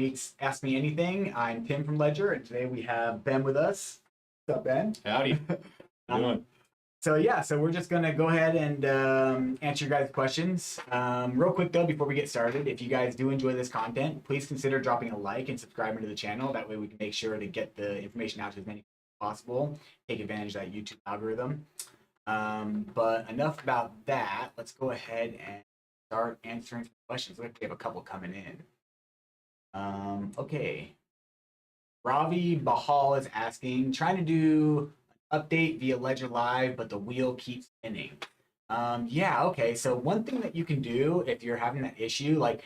Updates Ask Me Anything. I'm Tim from Ledger, and today we have Ben with us. What's up, Ben? Howdy. How you doing? So we're just gonna go ahead and answer your guys' questions. Real quick though, before we get started, if you guys do enjoy this content, please consider dropping a like and subscribing to the channel. That way we can make sure to get the information out to as many people as possible, take advantage of that YouTube algorithm. But enough about that. Let's go ahead and start answering some questions. We have a couple coming in. Okay. Ravi Bahal is asking, trying to do an update via Ledger Live, but the wheel keeps spinning. Yeah, okay. So one thing that you can do if you're having that issue, like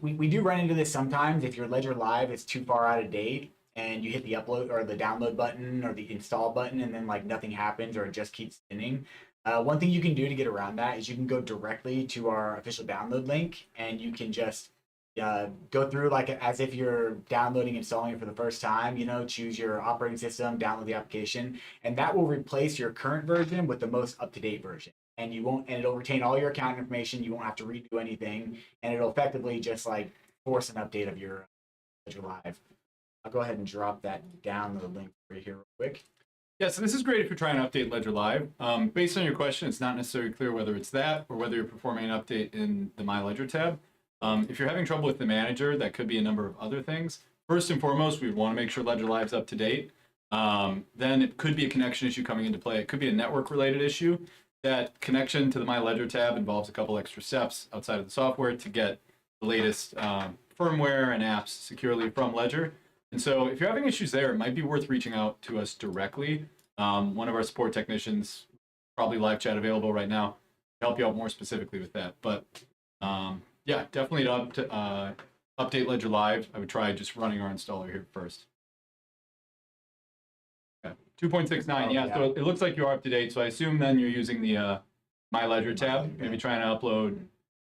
we do run into this sometimes if your Ledger Live is too far out of date and you hit the upload or the download button or the install button and then like nothing happens or it just keeps spinning. One thing you can do to get around that is you can go directly to our official download link and you can just go through like as if you're downloading and installing it for the first time, you know, choose your operating system, download the application, and that will replace your current version with the most up-to-date version. And it'll retain all your account information. You won't have to redo anything, and it'll effectively just like force an update of your Ledger Live. I'll go ahead and drop that download link for you here real quick. Yeah, so this is great if you're trying to update Ledger Live. Based on your question, it's not necessarily clear whether it's that or whether you're performing an update in the My Ledger tab. If you're having trouble with the manager, that could be a number of other things. First and foremost, we want to make sure Ledger Live's up to date. Then it could be a connection issue coming into play. It could be a network-related issue. That connection to the My Ledger tab involves a couple extra steps outside of the software to get the latest firmware and apps securely from Ledger. And so if you're having issues there, it might be worth reaching out to us directly. One of our support technicians, probably live chat available right now, to help you out more specifically with that. But yeah, definitely to update Ledger Live. I would try just running our installer here first. Okay, 2.69. Yeah, so it looks like you are up to date. So I assume then you're using the My Ledger tab. Maybe trying to upload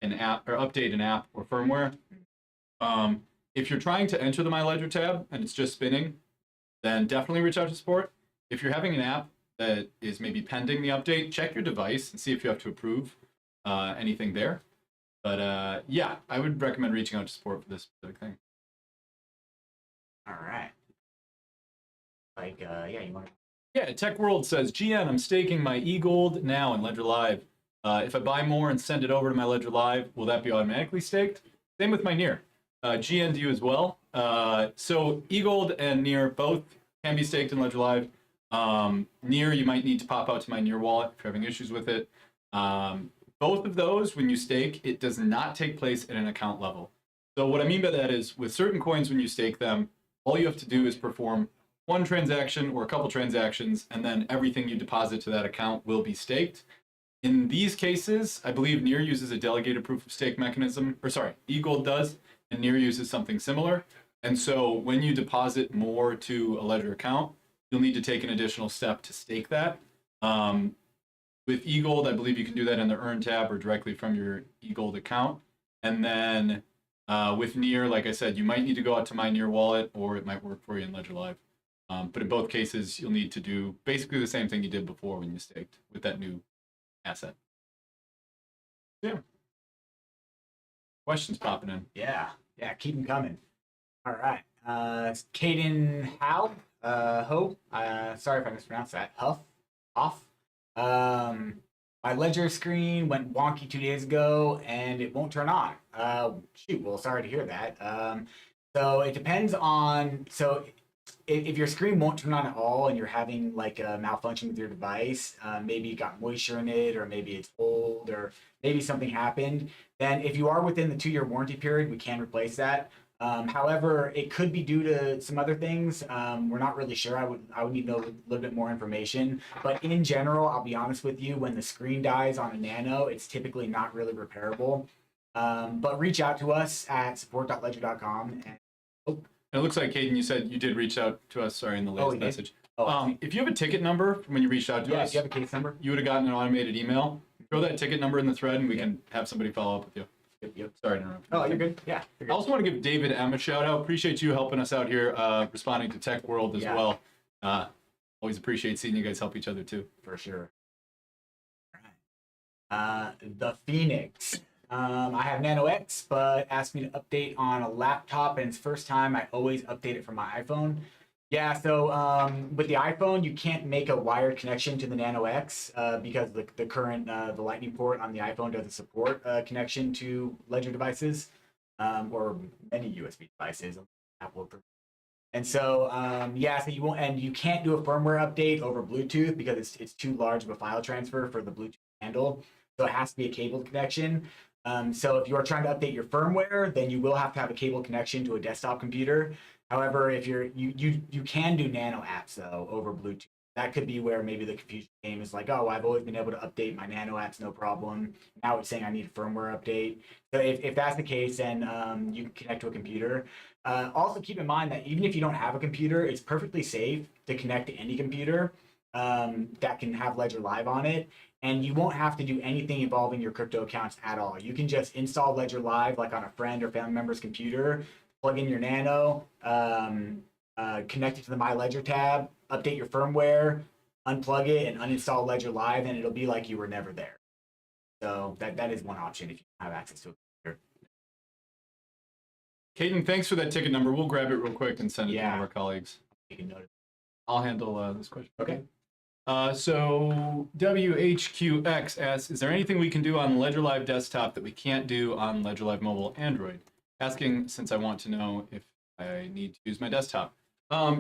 an app or update an app or firmware. If you're trying to enter the My Ledger tab and it's just spinning, then definitely reach out to support. If you're having an app that is maybe pending the update, check your device and see if you have to approve anything there. But yeah, I would recommend reaching out to support for this specific thing. All right. Like, yeah, you want to? Yeah, Tech World says, GN, I'm staking my eGold now in Ledger Live. If I buy more and send it over to my Ledger Live, will that be automatically staked? Same with my NEAR. GN to you as well. So eGold and NEAR both can be staked in Ledger Live. NEAR, you might need to pop out to my NEAR wallet if you're having issues with it. Both of those, when you stake, it does not take place at an account level. So what I mean by that is, with certain coins, when you stake them, all you have to do is perform one transaction or a couple transactions, and then everything you deposit to that account will be staked. In these cases, I believe NEAR uses a delegated proof of stake mechanism, or sorry, eGold does, and NEAR uses something similar. And so when you deposit more to a Ledger account, you'll need to take an additional step to stake that. With eGold, I believe you can do that in the Earn tab or directly from your eGold account. And then with NEAR, like I said, you might need to go out to my NEAR wallet, or it might work for you in Ledger Live. But in both cases, you'll need to do basically the same thing you did before when you staked with that new asset. Yeah. Questions popping in. Yeah, keep them coming. All right. Caden Howe, sorry if I mispronounced that. Hoff. My Ledger screen went wonky 2 days ago and it won't turn on. Shoot, well, sorry to hear that. So it depends on, so if your screen won't turn on at all and you're having like a malfunction with your device, maybe you got moisture in it, or maybe it's old, or maybe something happened, then if you are within the 2-year warranty period, we can replace that. However, it could be due to some other things. We're not really sure. I would need to know a little bit more information. But in general, I'll be honest with you, when the screen dies on a Nano, it's typically not really repairable. But reach out to us at support.ledger.com. And it looks like, Caden, you said you did reach out to us, sorry, in the latest message. Oh, if you have a ticket number from when you reached out to us, if you have a case number, you would have gotten an automated email. Throw that ticket number in the thread and we can have somebody follow up with you. Yep. Sorry to interrupt. Oh, you're good. Yeah. You're good. I also want to give David M a shout out. Appreciate you helping us out here, responding to Tech World as well. Always appreciate seeing you guys help each other too. For sure. All right. The Phoenix. I have Nano X, but asked me to update on a laptop, and it's first time. I always update it from my iPhone. Yeah, so with the iPhone, you can't make a wired connection to the Nano X because the current the Lightning port on the iPhone doesn't support a connection to Ledger devices or many USB devices. Apple. And so, yeah, so you won't, and you can't do a firmware update over Bluetooth because it's too large of a file transfer for the Bluetooth handle. So it has to be a cabled connection. So if you are trying to update your firmware, then you will have to have a cable connection to a desktop computer. However, if you can do Nano apps though over Bluetooth. That could be where maybe the confusion came is like, oh, I've always been able to update my Nano apps, no problem. Now it's saying I need a firmware update. So if that's the case, then you can connect to a computer. Also, keep in mind that even if you don't have a computer, it's perfectly safe to connect to any computer that can have Ledger Live on it. And you won't have to do anything involving your crypto accounts at all. You can just install Ledger Live like on a friend or family member's computer, plug in your Nano, connect it to the My Ledger tab, update your firmware, unplug it, and uninstall Ledger Live, and it'll be like you were never there. So that is one option if you have access to a computer. Caden, thanks for that ticket number. We'll grab it real quick and send it to one of our colleagues. You can note it. I'll handle this question. Okay. So WHQX asks, is there anything we can do on Ledger Live desktop that we can't do on Ledger Live mobile Android? Asking since I want to know if I need to use my desktop.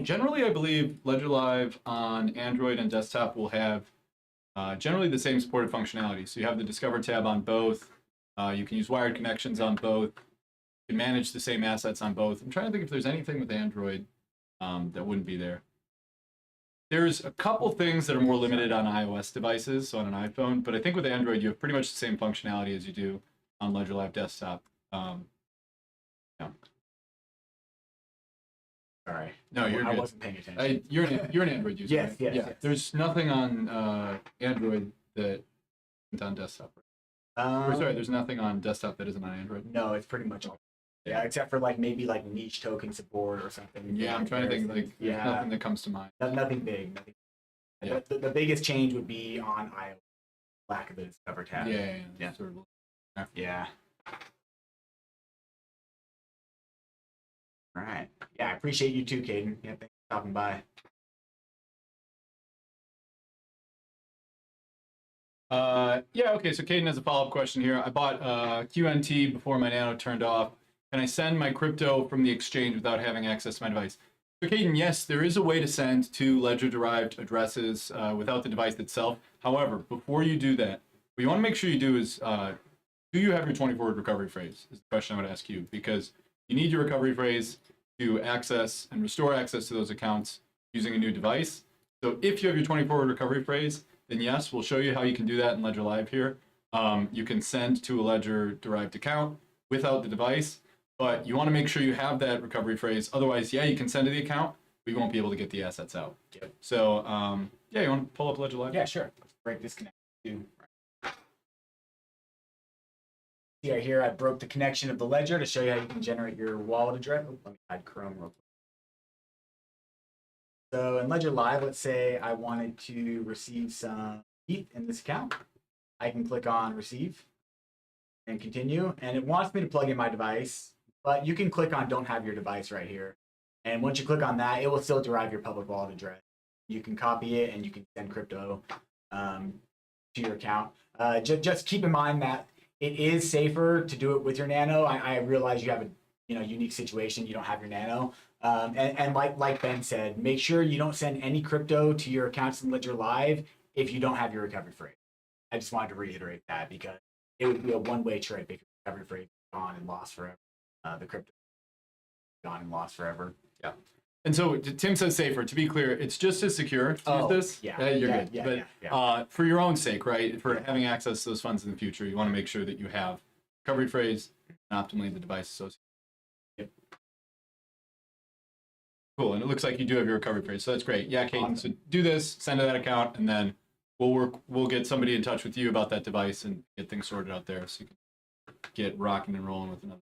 Generally, I believe Ledger Live on Android and desktop will have generally the same supported functionality. So you have the Discover tab on both. You can use wired connections on both. You can manage the same assets on both. I'm trying to think if there's anything with Android that wouldn't be there. There's a couple things that are more limited on iOS devices, so on an iPhone, but I think with Android, you have pretty much the same functionality as you do on Ledger Live desktop. Yeah. Sorry. No, you're I good. wasn't paying attention. You're an Android user, Yes, right? yes. There's nothing on Android that isn't on desktop. Or sorry, there's nothing on desktop that isn't on Android. No, it's pretty much all. Yeah, except for like maybe like niche token support or something. Yeah, I'm trying to think like there's nothing that comes to mind. Nothing big. Nothing. Yeah. The biggest change would be on iOS, lack of the Discover tab. Yeah. Sort of. Yeah. All right. Yeah, I appreciate you too, Caden. Yeah, thanks for stopping by. Yeah, okay, so Caden has a follow-up question here. I bought QNT before my Nano turned off. Can I send my crypto from the exchange without having access to my device? So Caden, yes, there is a way to send to Ledger-derived addresses without the device itself. However, before you do that, what you want to make sure you do is, do you have your 24-word recovery phrase? Is the question I would ask you, because you need your recovery phrase to access and restore access to those accounts using a new device. So if you have your 24-word recovery phrase, then yes, we'll show you how you can do that in Ledger Live here. You can send to a Ledger-derived account without the device, but you want to make sure you have that recovery phrase. Otherwise, yeah, you can send to the account, but you won't be able to get the assets out. Yep. So, yeah, you want to pull up Ledger Live? Yeah, sure. Let's break this connection too. See right here, I broke the connection of the Ledger to show you how you can generate your wallet address. Oh, let me hide Chrome real quick. So in Ledger Live, let's say I wanted to receive some ETH in this account. I can click on receive and continue, and it wants me to plug in my device, but you can click on don't have your device right here. And once you click on that, it will still derive your public wallet address. You can copy it and you can send crypto to your account. Just keep in mind that it is safer to do it with your Nano. I realize you have a unique situation. You don't have your Nano. And like Ben said, make sure you don't send any crypto to your accounts in Ledger Live if you don't have your recovery phrase. I just wanted to reiterate that because it would be a one-way trip if your recovery phrase is gone and lost forever. The crypto gone and lost forever. Yeah. And so Tim says safer. To be clear, it's just as secure to use this. Yeah, you're good. Yeah, but for your own sake, right? For having access to those funds in the future, you want to make sure that you have recovery phrase and optimally the device associated. Yep. Cool. And it looks like you do have your recovery phrase, so that's great. Yeah, Caden. So do this, send to that account, and then we'll get somebody in touch with you about that device and get things sorted out there, so you can get rocking and rolling with another.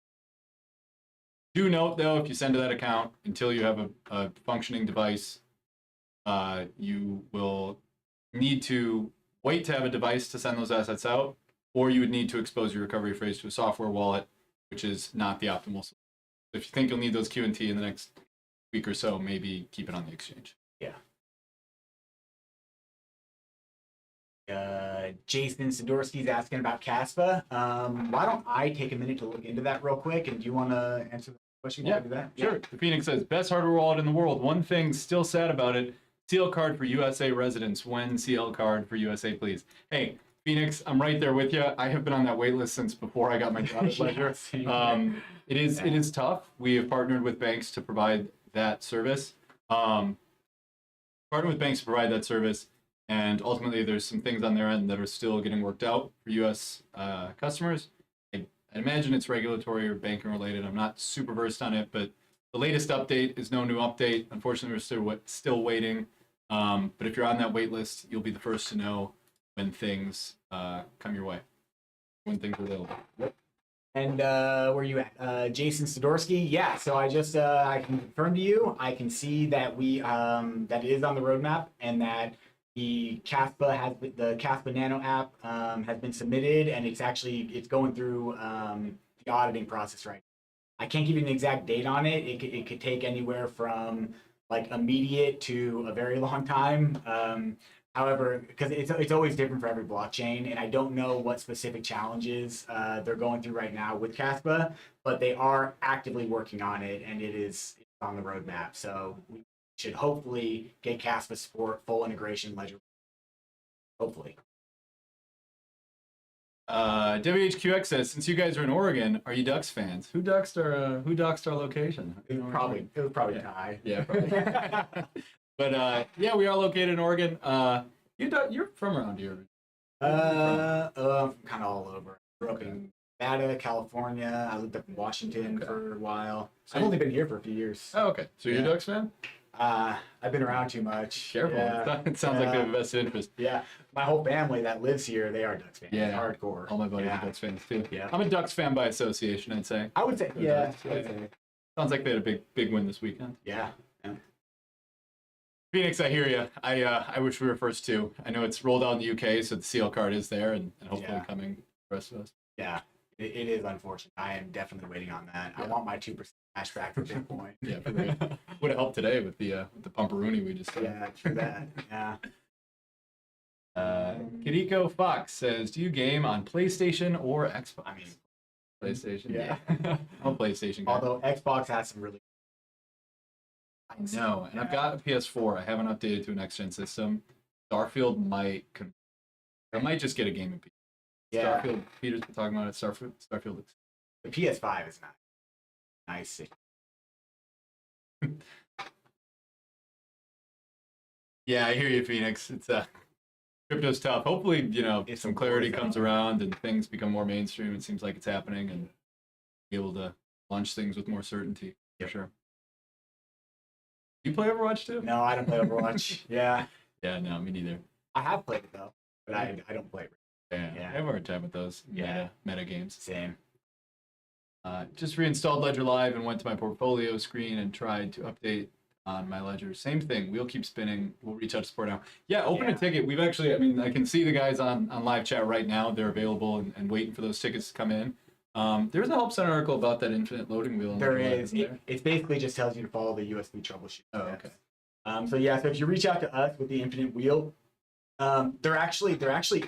Do note, though, if you send to that account, until you have a functioning device, you will need to wait to have a device to send those assets out, or you would need to expose your recovery phrase to a software wallet, which is not the optimal solution. If you think you'll need those Q&T in the next week or so, maybe keep it on the exchange. Yeah. Jason Sidorsky's asking about Caspa. Why don't I take a minute to look into that real quick? And do you want to answer the question? Yeah, Do that? Sure. The Phoenix says, best hardware wallet in the world. One thing still sad about it, CL card for USA residents. When CL card for USA, please. Hey, Phoenix, I'm right there with you. I have been on that wait list since before I got my job at Ledger. It is tough. We have partnered with banks to provide that service. And ultimately, there's some things on their end that are still getting worked out for U.S. Customers. I imagine it's regulatory or banking related. I'm not super versed on it, but the latest update is no new update. Unfortunately, we're still waiting. But if you're on that wait list, you'll be the first to know when things come your way, when things are available. Yep. And where are you at? Jason Sidorsky. Yeah, so I just I can confirm to you, I can see that we that is on the roadmap, and that the Caspa Nano app has been submitted, and it's going through the auditing process right now. I can't give you an exact date on it. It could take anywhere from like immediate to a very long time. However, because it's always different for every blockchain, and I don't know what specific challenges they're going through right now with Caspa, but they are actively working on it, and it's on the roadmap. So we should hopefully get Caspa support, full integration Ledger. Hopefully. WHQX says, since you guys are in Oregon, are you Ducks fans? Who doxed our location? It was probably Ty. Yeah, probably. But yeah, we are located in Oregon. You're from around here. I'm kind of all over. I grew up in Nevada, California. I lived up in Washington for a while. So I've only been here for a few years. Oh, okay. So you're a Ducks fan? I've been around too much. Careful. Yeah. It sounds like they have a vested interest. Yeah. My whole family that lives here, they are Ducks fans. Yeah. Hardcore. All my buddies are Ducks fans too. Yeah. I'm a Ducks fan by association, I'd say. I would say, yeah. I would say. Sounds like they had a big win this weekend. Yeah. Phoenix, I hear you. I wish we were first too. I know it's rolled out in the UK, so the CL card is there, and hopefully coming for the rest of us. Yeah, it is unfortunate. I am definitely waiting on that. Yeah. I want my 2% cash back for Bitcoin. Yeah, would have helped today with the pumperoonie we just did. Yeah, true that. Yeah. Kiriko Fox says, do you game on PlayStation or Xbox? I mean, PlayStation. Yeah. I'm a PlayStation guy. Although Xbox has some really. I know, and I've got a PS4. I haven't updated to a next gen system. Starfield might. I might just get a gaming PC. Yeah. Starfield. Peter's been talking about it. Starfield looks. The PS5 is nice. Yeah, I hear you, Phoenix. It's crypto's tough. Hopefully, It's some clarity comes around and things become more mainstream. It seems like it's happening, and be able to launch things with more certainty. For sure. You play Overwatch too? No, I don't play Overwatch. Yeah. Yeah, no, me neither. I have played it though, but I don't play it. Yeah, Yeah. I have a hard time with those Yeah. meta games. Same. Just reinstalled Ledger Live and went to my portfolio screen and tried to update on my Ledger. Same thing. Wheel keeps spinning. We'll reach out to support now. Yeah, open a ticket. We've actually, I can see the guys on live chat right now. They're available and waiting for those tickets to come in. There's a help center article about that infinite loading wheel. There is. It basically just tells you to follow the USB troubleshoot. Oh, okay. So if you reach out to us with the infinite wheel, there actually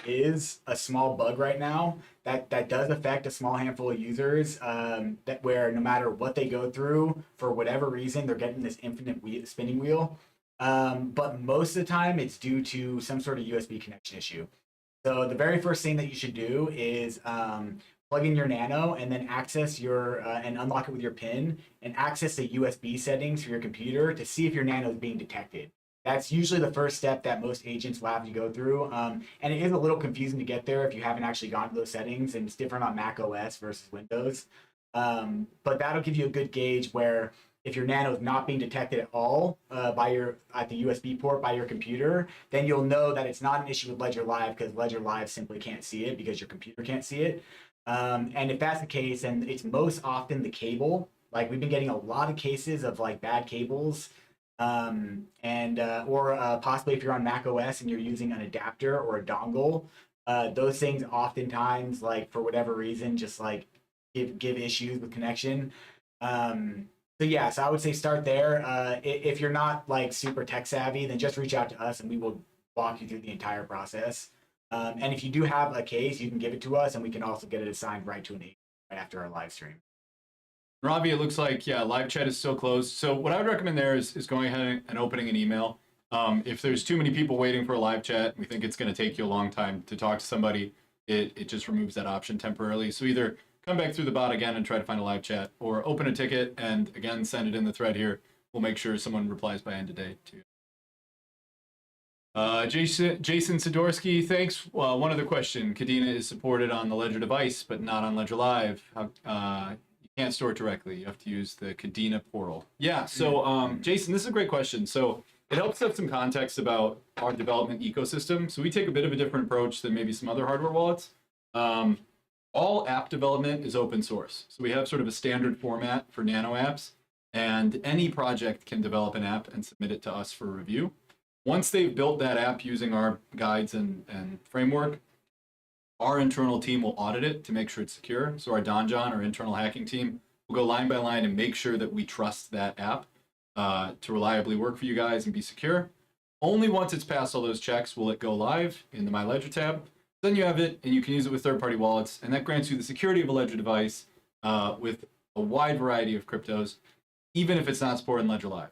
is a small bug right now that does affect a small handful of users. That where no matter what they go through, for whatever reason, they're getting this infinite spinning wheel. But most of the time, it's due to some sort of USB connection issue. So the very first thing that you should do is plug in your Nano and then access your and unlock it with your PIN and access the USB settings for your computer to see if your Nano is being detected. That's usually the first step that most agents will have you go through. And it is a little confusing to get there if you haven't actually gone to those settings, and it's different on Mac OS versus Windows. But that'll give you a good gauge where if your Nano is not being detected at all at the USB port by your computer, then you'll know that it's not an issue with Ledger Live, because Ledger Live simply can't see it because your computer can't see it. And if that's the case, and it's most often the cable, like we've been getting a lot of cases of like bad cables, or possibly if you're on Mac OS and you're using an adapter or a dongle, those things oftentimes, like for whatever reason, just like give issues with connection. So yeah, so I would say start there. If you're not like super tech savvy, then just reach out to us and we will walk you through the entire process. And if you do have a case, you can give it to us, and we can also get it assigned right to an agent right after our live stream. Ravi, it looks like, yeah, live chat is still closed. So what I would recommend there is going ahead and opening an email. If there's too many people waiting for a live chat, we think it's going to take you a long time to talk to somebody, it just removes that option temporarily. So either come back through the bot again and try to find a live chat, or open a ticket and again send it in the thread here. We'll make sure someone replies by end of day too. Jason Sidorsky, thanks. One other question. Kadena is supported on the Ledger device, but not on Ledger Live. You can't store it directly. You have to use the Kadena portal. Yeah, so Jason, this is a great question. So it helps have some context about our development ecosystem. So we take a bit of a different approach than maybe some other hardware wallets. All app development is open source. So we have sort of a standard format for nano apps, and any project can develop an app and submit it to us for review. Once they've built that app using our guides and framework, our internal team will audit it to make sure it's secure. So our Donjon, our internal hacking team, will go line by line and make sure that we trust that app to reliably work for you guys and be secure. Only once it's passed all those checks will it go live in the My Ledger tab. Then you have it, and you can use it with third-party wallets, and that grants you the security of a Ledger device with a wide variety of cryptos, even if it's not supported in Ledger Live.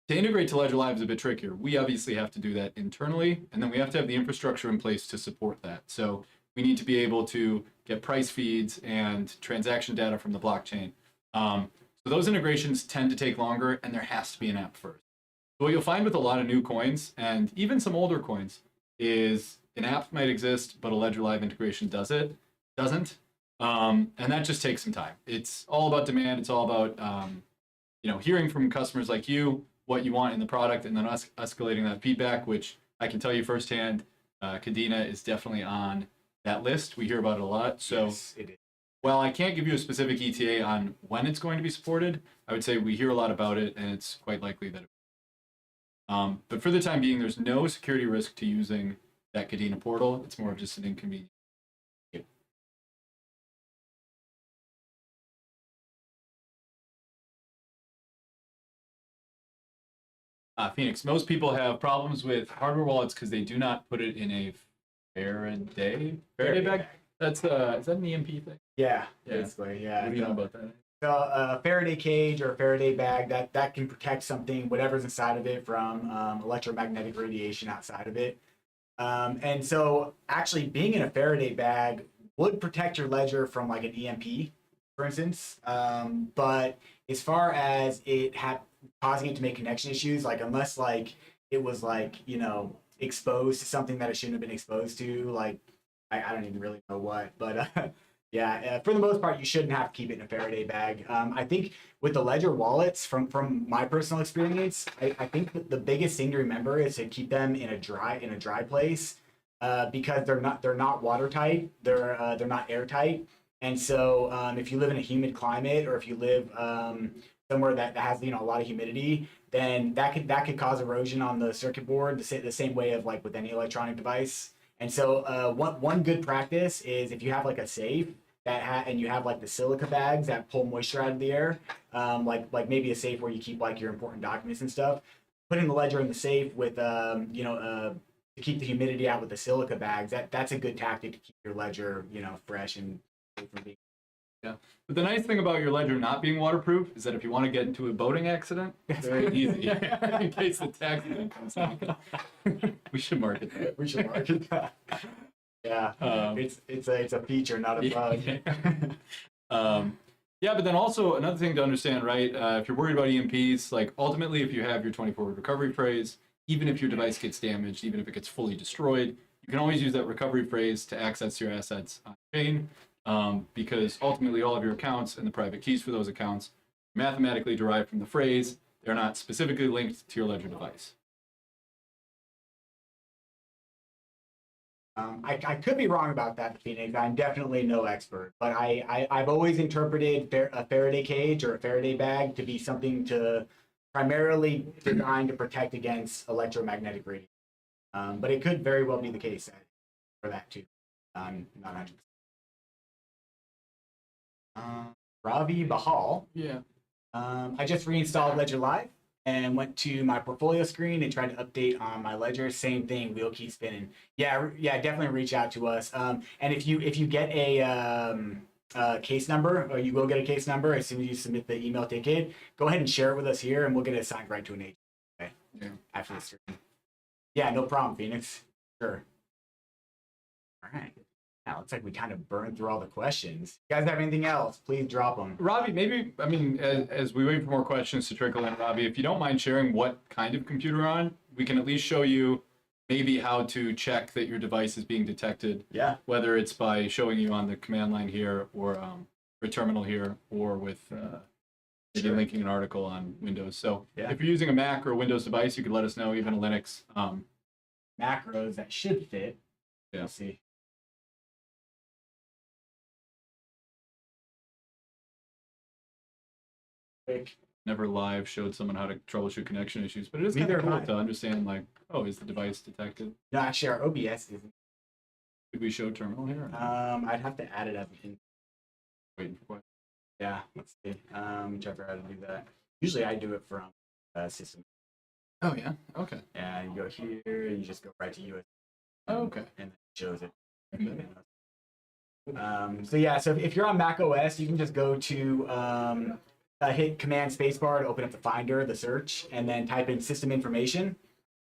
To integrate to Ledger Live is a bit trickier. We obviously have to do that internally, and then we have to have the infrastructure in place to support that. So we need to be able to get price feeds and transaction data from the blockchain. So those integrations tend to take longer, and there has to be an app first. So what you'll find with a lot of new coins, and even some older coins, is an app might exist, but a Ledger Live integration doesn't. And that just takes some time. It's all about demand. It's all about hearing from customers like you what you want in the product, and then us escalating that feedback, which I can tell you firsthand, Kadena is definitely on that list. We hear about it a lot. So Yes, it is. while I can't give you a specific ETA on when it's going to be supported, I would say we hear a lot about it, and it's quite likely that it but for the time being, there's no security risk to using that Kadena portal. It's more of just an inconvenience. Phoenix, most people have problems with hardware wallets because they do not put it in a Faraday bag. That's is that an EMP thing? Yeah, Yeah. basically, yeah. What do you know about that? So a Faraday cage or a Faraday bag that can protect something, whatever's inside of it, from electromagnetic radiation outside of it. And so actually being in a Faraday bag would protect your ledger from like an EMP, for instance. But as far as causing it to make connection issues, like unless like it was like, exposed to something that it shouldn't have been exposed to, like I don't even really know what, but yeah, for the most part, you shouldn't have to keep it in a Faraday bag. I think with the Ledger wallets, from my personal experience, I think that the biggest thing to remember is to keep them in a dry place, because they're not watertight. They're not airtight, and so if you live in a humid climate, or if you live somewhere that has a lot of humidity, then that could cause erosion on the circuit board the same way of like with any electronic device. And so one good practice is if you have like a safe and you have like the silica bags that pull moisture out of the air, like maybe a safe where you keep like your important documents and stuff, putting the ledger in the safe with to keep the humidity out with the silica bags, that's a good tactic to keep your ledger fresh and from being. Yeah. But the nice thing about your ledger not being waterproof is that if you want to get into a boating accident, it's very easy in case the taxi comes out. We should market that. We should market that. Yeah, it's a feature, not a bug. Yeah, but then also another thing to understand, right? If you're worried about EMPs, like ultimately, if you have your 24-hour recovery phrase, even if your device gets damaged, even if it gets fully destroyed, you can always use that recovery phrase to access your assets on chain. Because ultimately all of your accounts and the private keys for those accounts are mathematically derived from the phrase. They're not specifically linked to your Ledger device. I could be wrong about that, Phoenix. I'm definitely no expert, but I've always interpreted a Faraday cage or a Faraday bag to be something to primarily designed to protect against electromagnetic radiation. But it could very well be the case. for that too. I'm not 100%. Ravi Bahal. Yeah. I just reinstalled Ledger Live and went to my portfolio screen and tried to update on my ledger. Same thing, wheel keeps spinning. Yeah, definitely reach out to us. And if you get a case number, or you will get a case number as soon as you submit the email ticket, go ahead and share it with us here, and we'll get it assigned right to an agent. Okay. Yeah. After the stream. Yeah, no problem, Phoenix. Sure. All right. Now, looks like we kind of burned through all the questions. You guys have anything else? Please drop them. Robbie, maybe, I mean, as we wait for more questions to trickle in, Robbie, if you don't mind sharing what kind of computer you're on, we can at least show you maybe how to check that your device is being detected. Yeah. Whether it's by showing you on the command line here or a terminal here, or with maybe linking an article on Windows. So if you're using a Mac or a Windows device, you could let us know, even a Linux. Macros that should fit. Yeah. Let's see. Quick. Never live showed someone how to troubleshoot connection issues, but it is kind Neither of cool have I. to understand, like, oh, is the device detected? No, actually, our OBS isn't. Could we show terminal here? I'd have to add it up. Waiting for questions. Yeah, let's see. Whichever how to do that. Usually, I do it from system. Oh, yeah? Okay. Yeah, you go here, you just go right to USB. Oh, okay. And it shows it. So yeah, so if you're on Mac OS, you can just go to hit Command Spacebar to open up the Finder, the search, and then type in system information.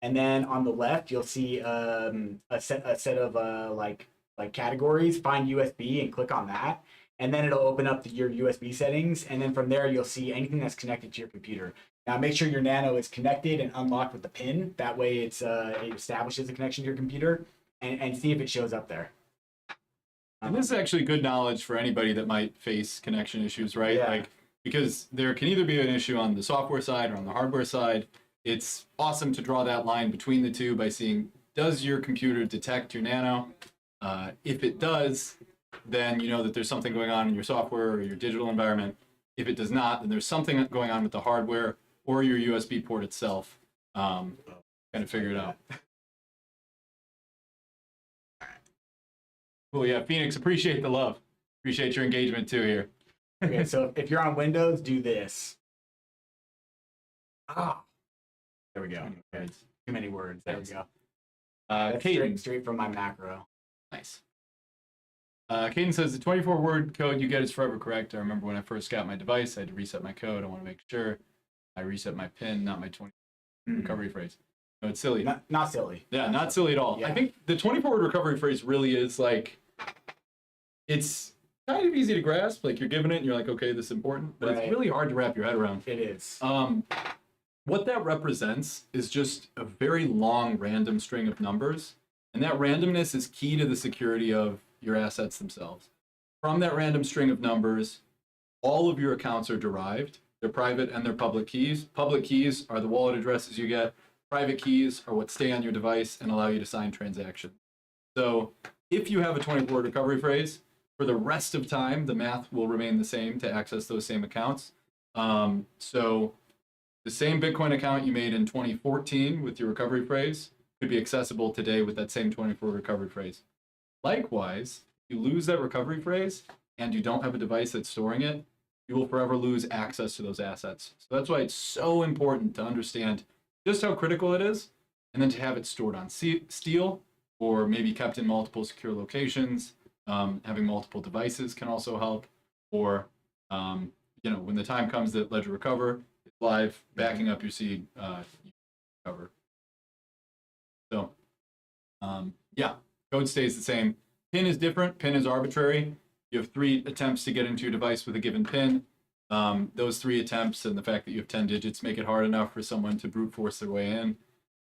And then on the left, you'll see a set of like categories. Find USB and click on that, and then it'll open up your USB settings. And then from there, you'll see anything that's connected to your computer. Now, make sure your Nano is connected and unlocked with the PIN. That way, it establishes a connection to your computer, and see if it shows up there. And this is actually good knowledge for anybody that might face connection issues, right? Yeah. Like, because there can either be an issue on the software side or on the hardware side. It's awesome to draw that line between the two by seeing, does your computer detect your Nano? If it does, then you know that there's something going on in your software or your digital environment. If it does not, then there's something going on with the hardware or your USB port itself. Kind of figure it out. Cool, yeah, Phoenix, appreciate the love. Appreciate your engagement too here. Okay, so if you're on Windows, do this. There we go. Okay. Too many words. There we go. That's Caden. straight from my macro. Nice. Caden says the 24-word code you get is forever correct. I remember when I first got my device, I had to reset my code. I want to make sure I reset my PIN, not my 20 recovery phrase. No, it's silly. Not silly. Yeah, not silly at all. Yeah. I think the 24-word recovery phrase really is like, it's kind of easy to grasp. Like, you're given it and you're like, okay, this is important. But Right. it's really hard to wrap your head around. It is. What that represents is just a very long random string of numbers. And that randomness is key to the security of your assets themselves. From that random string of numbers, all of your accounts are derived. They're private and they're public keys. Public keys are the wallet addresses you get. Private keys are what stay on your device and allow you to sign transactions. So if you have a 24-word recovery phrase, for the rest of time, the math will remain the same to access those same accounts. So the same Bitcoin account you made in 2014 with your recovery phrase could be accessible today with that same 24-word recovery phrase. Likewise, if you lose that recovery phrase and you don't have a device that's storing it, you will forever lose access to those assets. So that's why it's so important to understand just how critical it is, and then to have it stored on Steel, or maybe kept in multiple secure locations. Having multiple devices can also help, or when the time comes that Ledger Recover is live, backing up your seed, you recover. So, code stays the same. PIN is different. PIN is arbitrary. You have 3 attempts to get into your device with a given PIN. Those 3 attempts and the fact that you have 10 digits make it hard enough for someone to brute force their way in,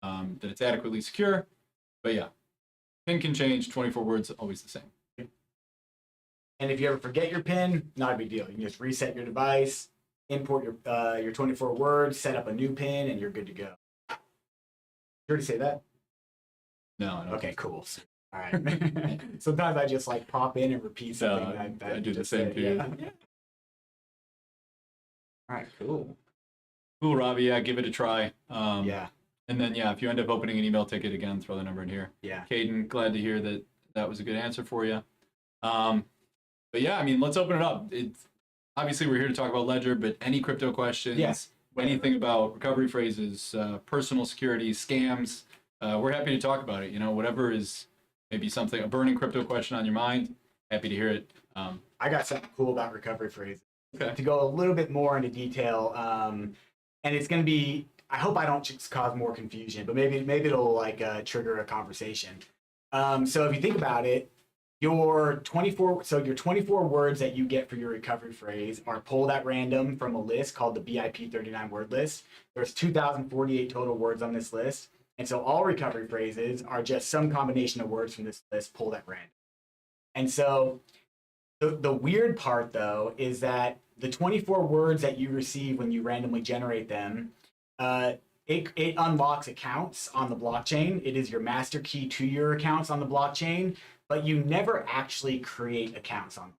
that it's adequately secure. But yeah, PIN can change. 24 words, always the same. And if you ever forget your PIN, not a big deal. You can just reset your device, import your 24 words, set up a new PIN, and you're good to go. You already say that? No, I don't. Okay, cool. All right. Sometimes I just like pop in and repeat something. I do the just same said, too. yeah. All right, cool. Cool, Robbie. Yeah, give it a try. Yeah. And then, if you end up opening an email ticket again, throw the number in here. Yeah. Caden, glad to hear that that was a good answer for you. But yeah, I mean, let's open it up. It's obviously we're here to talk about Ledger, but any crypto questions, Yes. anything about recovery phrases, personal security, scams, we're happy to talk about it. You know, whatever is maybe something, a burning crypto question on your mind, happy to hear it. I got something cool about recovery phrases. Okay. To go a little bit more into detail, and it's going to be. I hope I don't just cause more confusion, but maybe it'll like trigger a conversation. So if you think about it, your 24 words that you get for your recovery phrase are pulled at random from a list called the BIP 39 word list. There's 2,048 total words on this list, and so all recovery phrases are just some combination of words from this list pulled at random. And so the weird part, though, is that the 24 words that you receive when you randomly generate them, it unlocks accounts on the blockchain. It is your master key to your accounts on the blockchain, but you never actually create accounts on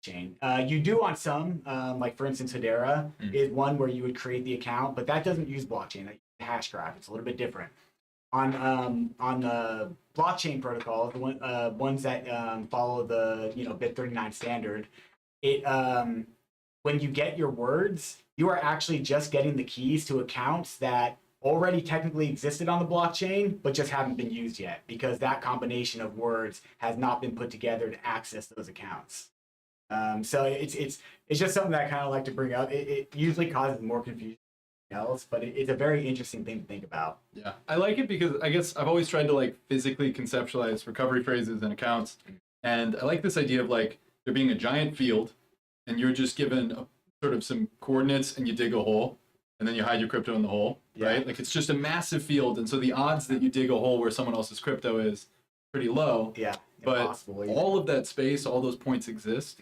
the blockchain. You do on some, like for instance, Hedera is one where you would create the account, but that doesn't use blockchain. That uses Hashgraph. It's a little bit different. On the blockchain protocols, the ones that follow the BIP39 standard, it when you get your words, you are actually just getting the keys to accounts that already technically existed on the blockchain, but just haven't been used yet because that combination of words has not been put together to access those accounts. So it's just something that I kind of like to bring up. It usually causes more confusion else, but it's a very interesting thing to think about. Yeah, I like it because I guess I've always tried to like physically conceptualize recovery phrases and accounts, and I like this idea of like there being a giant field, and you're just given sort of some coordinates, and you dig a hole, and then you hide your crypto in the hole, right? Like it's just a massive field, and so the odds that you dig a hole where someone else's crypto is pretty low. Yeah, but all of that space, all those points exist.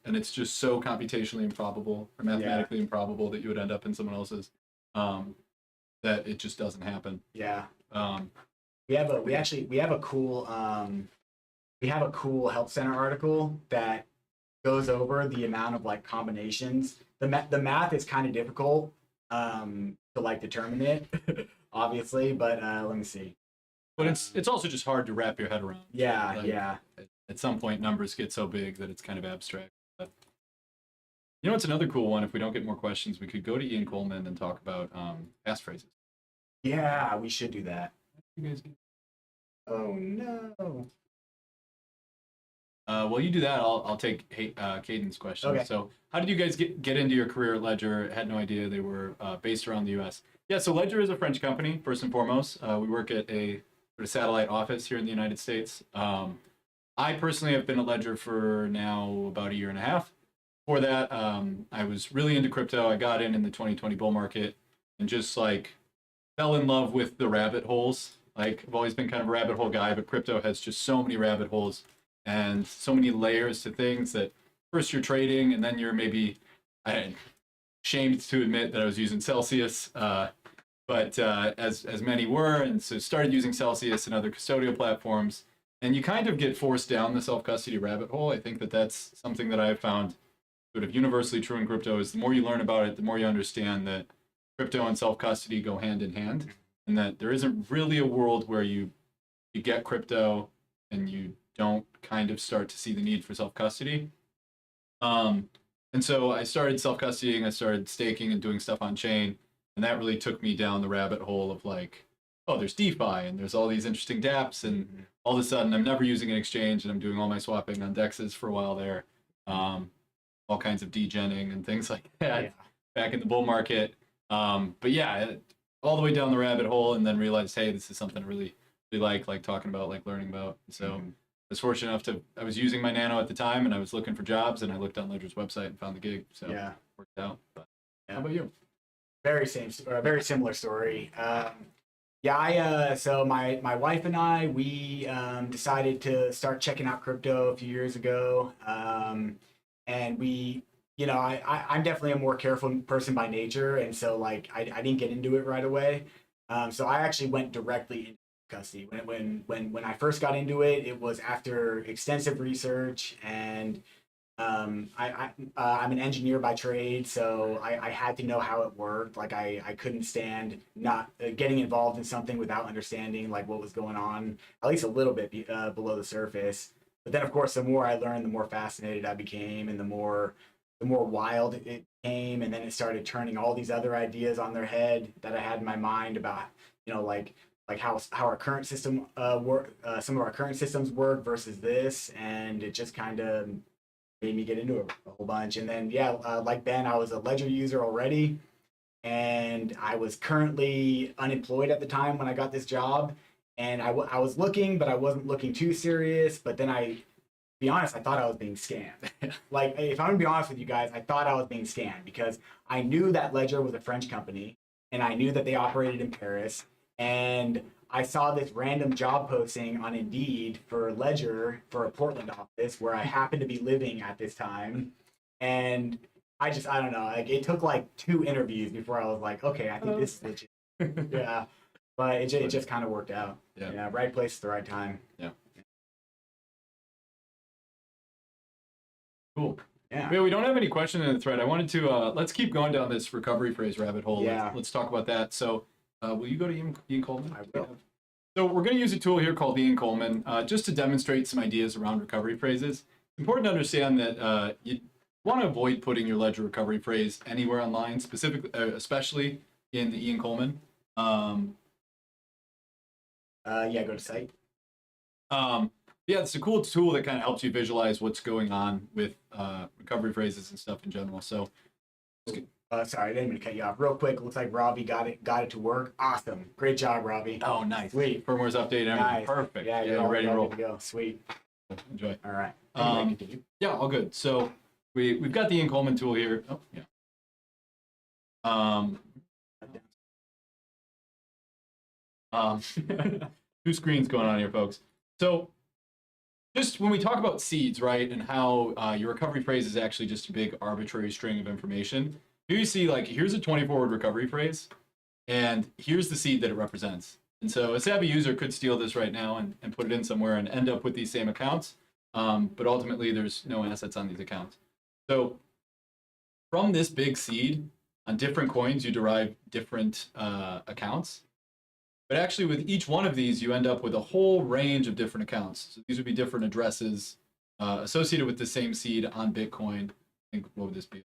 And it's just so computationally improbable or mathematically improbable that you would end up in someone else's, that it just doesn't happen. Yeah. We have a cool Help Center article that goes over the amount of like combinations. The math is kind of difficult to like determine it, obviously, but let me see. But it's also just hard to wrap your head around. Yeah, like, At some point, numbers get so big that it's kind of abstract. But you know what's another cool one? If we don't get more questions, we could go to Ian Coleman and talk about passphrases. Yeah, we should do that. You guys get... Oh no. Well, you do that. I'll take Caden's question. Okay. So, how did you guys get into your career at Ledger? Had no idea they were based around the U.S. Yeah, so Ledger is a French company, first and foremost. We work at a sort of satellite office here in the United States. I personally have been at Ledger for now about a year and a half. Before that, I was really into crypto. I got in the 2020 bull market and just like fell in love with the rabbit holes. Like I've always been kind of a rabbit hole guy, but crypto has just so many rabbit holes and so many layers to things that first you're trading and then you're maybe ashamed to admit that I was using Celsius, but as many were, and so started using Celsius and other custodial platforms, and you kind of get forced down the self-custody rabbit hole. I think that's something that I've found sort of universally true in crypto is the more you learn about it, the more you understand that crypto and self-custody go hand in hand, and that there isn't really a world where you get crypto and you don't kind of start to see the need for self-custody. And so I started self-custodying, I started staking and doing stuff on chain, and that really took me down the rabbit hole of like, oh, there's DeFi and there's all these interesting dApps, and all of a sudden I'm never using an exchange and I'm doing all my swapping on DEXs for a while there. All kinds of degenning and things like that back in the bull market. But yeah, all the way down the rabbit hole, and then realized, hey, this is something I really like talking about, like learning about. So I was fortunate enough I was using my Nano at the time, and I was looking for jobs, and I looked on Ledger's website and found the gig. So it worked out. But how about you? Very similar story. So my wife and I, we decided to start checking out crypto a few years ago. And we, I'm definitely a more careful person by nature. And so like, I didn't get into it right away. So I actually went directly into custody. When I first got into it, it was after extensive research and I'm an engineer by trade, so I had to know how it worked. Like I couldn't stand not getting involved in something without understanding like what was going on, at least a little bit below the surface. But then, of course, the more I learned, the more fascinated I became, and the more wild it became. And then it started turning all these other ideas on their head that I had in my mind about, like how our current system work, some of our current systems work versus this, and it just kind of made me get into it a whole bunch. And then, yeah, like Ben, I was a Ledger user already, and I was currently unemployed at the time when I got this job. And I was looking, but I wasn't looking too serious. But then be honest, I thought I was being scammed. Like, if I'm gonna be honest with you guys, I thought I was being scammed because I knew that Ledger was a French company, and I knew that they operated in Paris. And I saw this random job posting on Indeed for Ledger for a Portland office where I happened to be living at this time. And I don't know, like it took like 2 interviews before I was like, okay, I think this is legit. Yeah. But it just kind of worked out. Yeah. Yeah. Right place at the right time. Yeah. Cool. Yeah. Yeah, we don't have any questions in the thread. I wanted to let's keep going down this recovery phrase rabbit hole. Yeah. Let's talk about that. So, will you go to Ian Coleman? I will. So we're going to use a tool here called Ian Coleman just to demonstrate some ideas around recovery phrases. It's important to understand that you want to avoid putting your ledger recovery phrase anywhere online, specifically, especially in the Ian Coleman. Yeah, go to site. Yeah, it's a cool tool that kind of helps you visualize what's going on with recovery phrases and stuff in general. So, Sorry, I didn't mean to cut you off. Real quick, looks like Robbie got it to work. Awesome. Great job, Robbie. oh, nice. Sweet. Firmware's updated. Everything. Nice. Perfect. Yeah, You're ready to roll. to go. Sweet. Enjoy. All right. Continue. Yeah, all good. So we've got the Ian Coleman tool here. Oh, yeah. Two screens going on here, folks. So just when we talk about seeds, right, and how your recovery phrase is actually just a big arbitrary string of information, here you see, like, here's a 24-word recovery phrase, and here's the seed that it represents. And so a savvy user could steal this right now and put it in somewhere and end up with these same accounts, but ultimately there's no assets on these accounts. So from this big seed, on different coins, you derive different accounts. But actually, with each one of these, you end up with a whole range of different accounts. So these would be different addresses associated with the same seed on Bitcoin. I think, what would this be?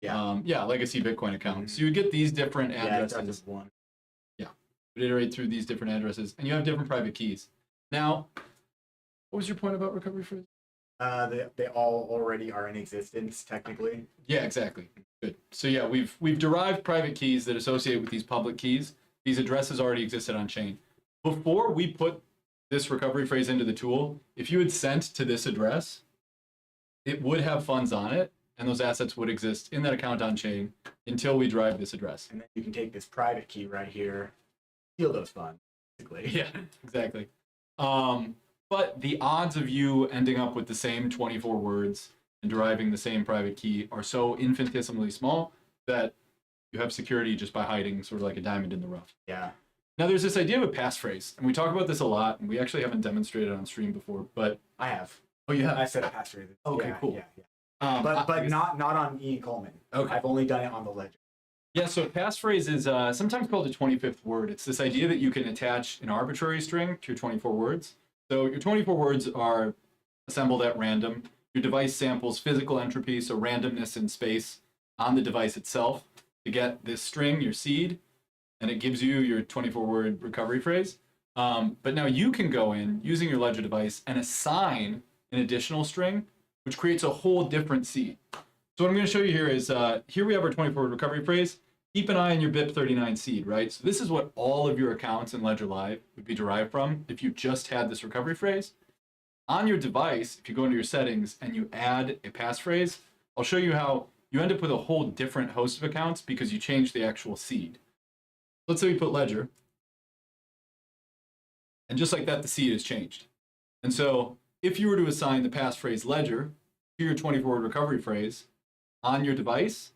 Yeah. Legacy Bitcoin account. So you would get these different addresses. Yeah, just one. Yeah. You would iterate through these different addresses, and you have different private keys. Now, what was your point about recovery phrase? They all already are in existence, technically. Yeah, exactly. Good. So yeah, we've derived private keys that associate with these public keys. These addresses already existed on chain. Before we put this recovery phrase into the tool, if you had sent to this address, it would have funds on it, and those assets would exist in that account on chain until we drive this address. And then you can take this private key right here, steal those funds, basically. Yeah, exactly. But the odds of you ending up with the same 24 words and deriving the same private key are so infinitesimally small that you have security just by hiding sort of like a diamond in the rough. Yeah. Now, there's this idea of a passphrase, and we talk about this a lot, and we actually haven't demonstrated it on stream before, but... I have. Oh, you have? I said a passphrase. Okay, yeah, cool. Yeah. But not on Ian Coleman. Okay. I've only done it on the Ledger. Yeah, so a passphrase is sometimes called a 25th word. It's this idea that you can attach an arbitrary string to your 24 words. So your 24 words are assembled at random. Your device samples physical entropy, so randomness in space on the device itself to get this string, your seed, and it gives you your 24-word recovery phrase. But now you can go in using your Ledger device and assign an additional string, which creates a whole different seed. So what I'm going to show you here is, here we have our 24-word recovery phrase. Keep an eye on your BIP39 seed, right? So this is what all of your accounts in Ledger Live would be derived from if you just had this recovery phrase. On your device, if you go into your settings and you add a passphrase, I'll show you how you end up with a whole different host of accounts because you change the actual seed. Let's say we put Ledger, and just like that, the seed has changed. And so if you were to assign the passphrase Ledger to your 24-word recovery phrase on your device,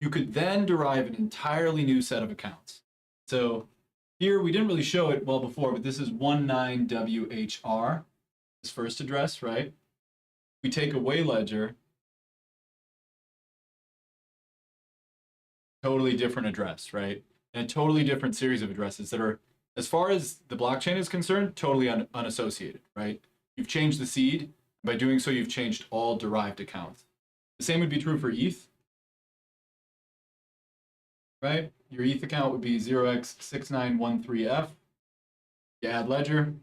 you could then derive an entirely new set of accounts. So here, we didn't really show it well before, but this is 19WHR. this first address, right? We take away ledger, totally different address, right? And a totally different series of addresses that are, as far as the blockchain is concerned, totally unassociated, right? You've changed the seed. By doing so, you've changed all derived accounts. The same would be true for ETH, right? Your ETH account would be 0x6913F. You add ledger.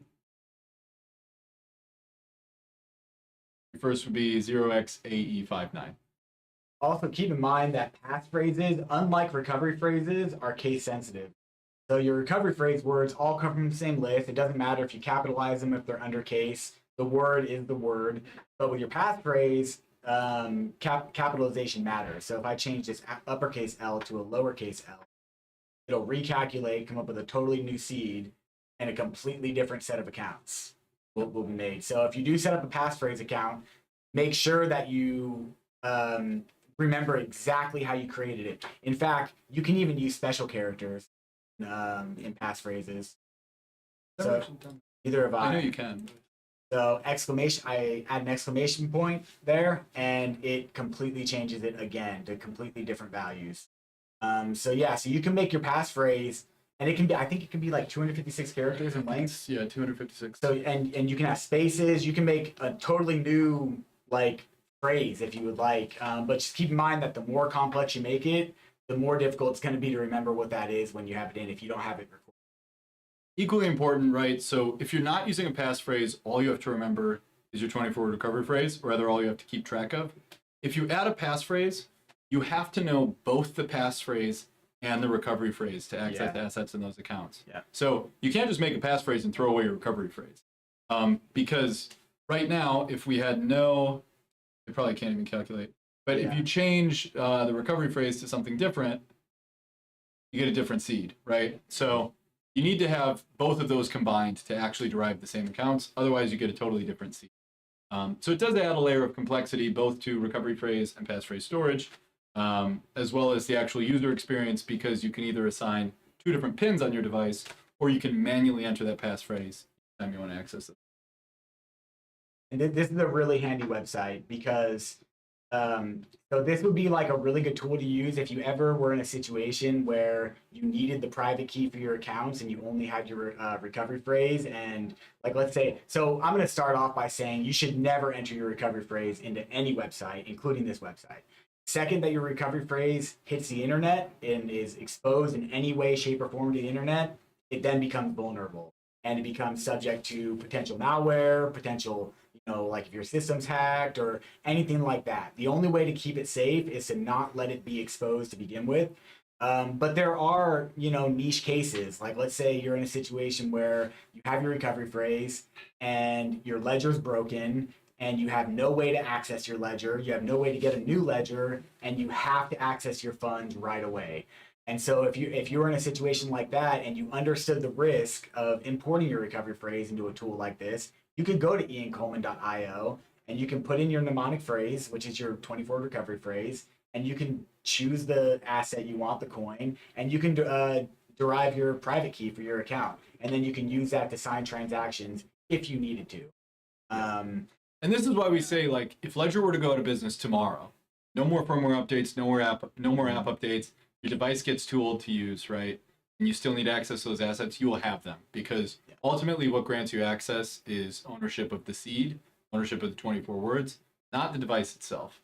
Your first would be 0xAE59. Also, keep in mind that passphrases, unlike recovery phrases, are case sensitive. So your recovery phrase words all come from the same list. It doesn't matter if you capitalize them, if they're under case. The word is the word. But with your passphrase, capitalization matters. So if I change this uppercase L to a lowercase L, it'll recalculate, come up with a totally new seed, and a completely different set of accounts will be made. So if you do set up a passphrase account, make sure that you remember exactly how you created it. In fact, you can even use special characters in passphrases. So either have I know you can. So exclamation, I add an exclamation point there, and it completely changes it again to completely different values. So yeah, so you can make your passphrase, and it can be, I think it can be like 256 characters in length. Yeah, 256. So and you can have spaces. You can make a totally new like phrase if you would like. But just keep in mind that the more complex you make it, the more difficult it's going to be to remember what that is when you have it in if you don't have it recorded. Equally important, right? So if you're not using a passphrase, all you have to remember is your 24-word recovery phrase, or rather all you have to keep track of. If you add a passphrase, you have to know both the passphrase and the recovery phrase to access the assets in those accounts. Yeah. So you can't just make a passphrase and throw away your recovery phrase. Because right now, if we had no, I probably can't even calculate, but if you change the recovery phrase to something different, you get a different seed, right? So you need to have both of those combined to actually derive the same accounts. Otherwise, you get a totally different seed. So it does add a layer of complexity both to recovery phrase and passphrase storage, as well as the actual user experience, because you can either assign 2 different pins on your device, or you can manually enter that passphrase anytime you want to access it. And this is a really handy website because so this would be like a really good tool to use if you ever were in a situation where you needed the private key for your accounts and you only had your recovery phrase. And like, let's say, so I'm going to start off by saying you should never enter your recovery phrase into any website, including this website. Second, that your recovery phrase hits the internet and is exposed in any way, shape, or form to the internet, it then becomes vulnerable and it becomes subject to potential malware, potential, like if your system's hacked or anything like that. The only way to keep it safe is to not let it be exposed to begin with. But there are, niche cases. Like let's say you're in a situation where you have your recovery phrase and your ledger's broken and you have no way to access your ledger. You have no way to get a new ledger and you have to access your funds right away. And so if you're in a situation like that and you understood the risk of importing your recovery phrase into a tool like this, you could go to iancoleman.io and you can put in your mnemonic phrase, which is your 24 recovery phrase, and you can choose the asset you want, the coin, and you can derive your private key for your account. And then you can use that to sign transactions if you needed to. And this is why we say, like, if Ledger were to go out of business tomorrow, no more firmware updates, no more app updates, your device gets too old to use, right? And you still need access to those assets, you will have them, because ultimately what grants you access is ownership of the seed, ownership of the 24 words, not the device itself.